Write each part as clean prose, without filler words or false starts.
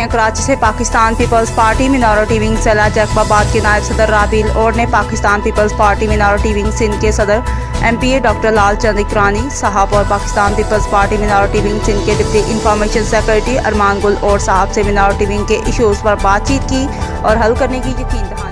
कराची से Pakistan Peoples Party minority wing जिला जैकबाबाद के नायब सदर राबील और ने Pakistan Peoples Party minority wing Sindh के सदर MPA डॉक्टर लाल चंद इकरानी साहब और Pakistan Peoples Party minority wing Sindh के डिप्टी इंफॉर्मेशन सेक्रेटरी अरमान गुल और साहब से मिनॉरिटी विंग के इशूज़ पर बातचीत की और हल करने की यकीन दहानी।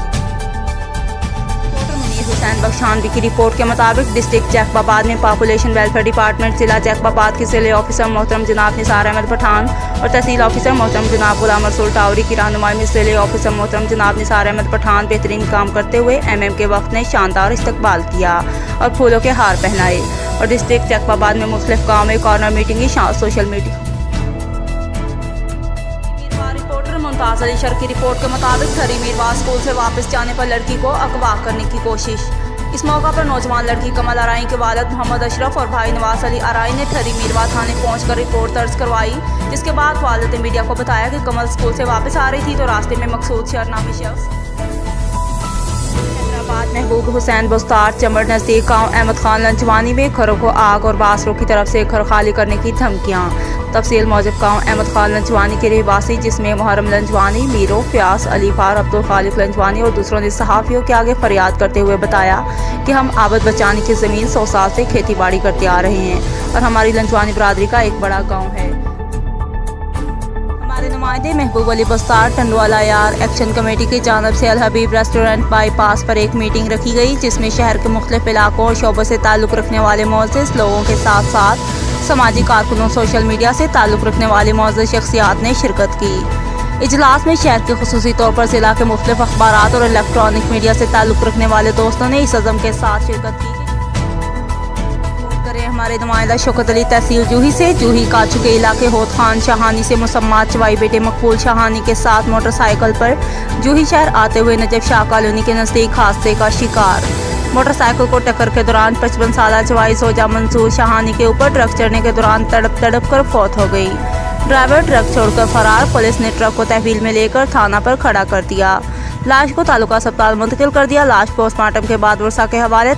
हुसैन बख्शानवी की रिपोर्ट के मुताबिक डिस्ट्रिक्ट जैकबाबाद में पॉपुलेशन वेलफेयर डिपार्टमेंट जिला जैकबाबाद के जिले ऑफिसर मोहतरम जनाब निसार अहमद पठान और तहसील ऑफिसर मोहतरम जनाब गुलाम रसूल टावरी की रहनुमाई में जिले ऑफिसर मोहतरम जनाब निसार अहमद पठान बेहतरीन काम करते हुए MM के वक्त ने शानदार इस्तकबाल किया और फूलों के हार पहनाए और डिस्ट्रिक्ट जैकबाबाद में मुख्तलिफ गाँव में corner meeting social meeting. Mumtaz Ali sir की रिपोर्ट के मुताबिक थरी मीरवा स्कूल से वापस जाने पर लड़की को अगवा करने की कोशिश। इस मौका पर नौजवान लड़की कमल आराई के वालिद मोहम्मद अशरफ और भाई नवाज अली आराई ने थरी मीरवा थाने पहुंचकर रिपोर्ट दर्ज करवाई, जिसके बाद वालिद ने मीडिया को बताया कि कमल स्कूल से वापस आ रही थी तो रास्ते में मकसूद शर नामी शख्स हैदराबाद महबूब हुसैन बुस्तार चमड़ नज़दीक गाँव अहमद खान लंचवानी में घरों को आग और बासरों की तरफ से घर खाली करने की धमकियाँ। तफसील मौजूद गाँव अहमद खान लंचवानी के रहवासी जिसमें मुहर्रम लंचवानी, मीरो, फ्यास, अलीफार, अब्दुल खालिक लंचवानी और दूसरों ने सहाफ़ियों के आगे फरियाद करते हुए बताया कि हम आबद बचाने की ज़मीन 100 साल से खेती बाड़ी करते आ रहे हैं और हमारी लंचवानी बरादरी का एक बड़ा गाँव है। हमारे नुमाइंदे महबूब अली बस्तार टंडवाला यार एक्शन कमेटी की जानब से अल हबीब रेस्टोरेंट बाईपास पर एक मीटिंग रखी गई, जिसमें शहर के मुख्तलिफ इलाकों और शोबों से ताल्लुक़ रखने वाले मोअज़्ज़िज़ लोगों के साथ साथ समाजी कारकुनों, सोशल मीडिया से ताल्लुक़ रखने वाले मोअज़्ज़िज़ शख्सियात ने शिरकत की। इजलास में शहर के खुसूसी तौर पर ज़िला के मुख्तलिफ अखबारात और इलेक्ट्रॉनिक मीडिया से ताल्लुक़ रखने वाले दोस्तों ने इस अज़म के साथ शिरकत की। हमारे नुमाइंदा शौकत अली तहसील जूही से जूही काचू के इलाके होत खान शाहानी से मुसम्मा चवाई बेटे मकबूल शाहानी के साथ मोटरसाइकिल पर जूही शहर आते हुए नजफ शाह कॉलोनी के नज़दीक हादसे का शिकार। मोटरसाइकिल को टक्कर के दौरान 55 साला चवाई सोजा मंसूर शाहानी के ऊपर ट्रक चढ़ने के दौरान तड़प कर फौत हो गई। ड्राइवर ट्रक छोड़कर फरार। पुलिस ने ट्रक को तहवील में लेकर थाना पर खड़ा कर दिया। लाश को तालुका अस्पताल मुंतकिल कर दिया। लाश पोस्टमार्टम के बाद वर्षा के हवाले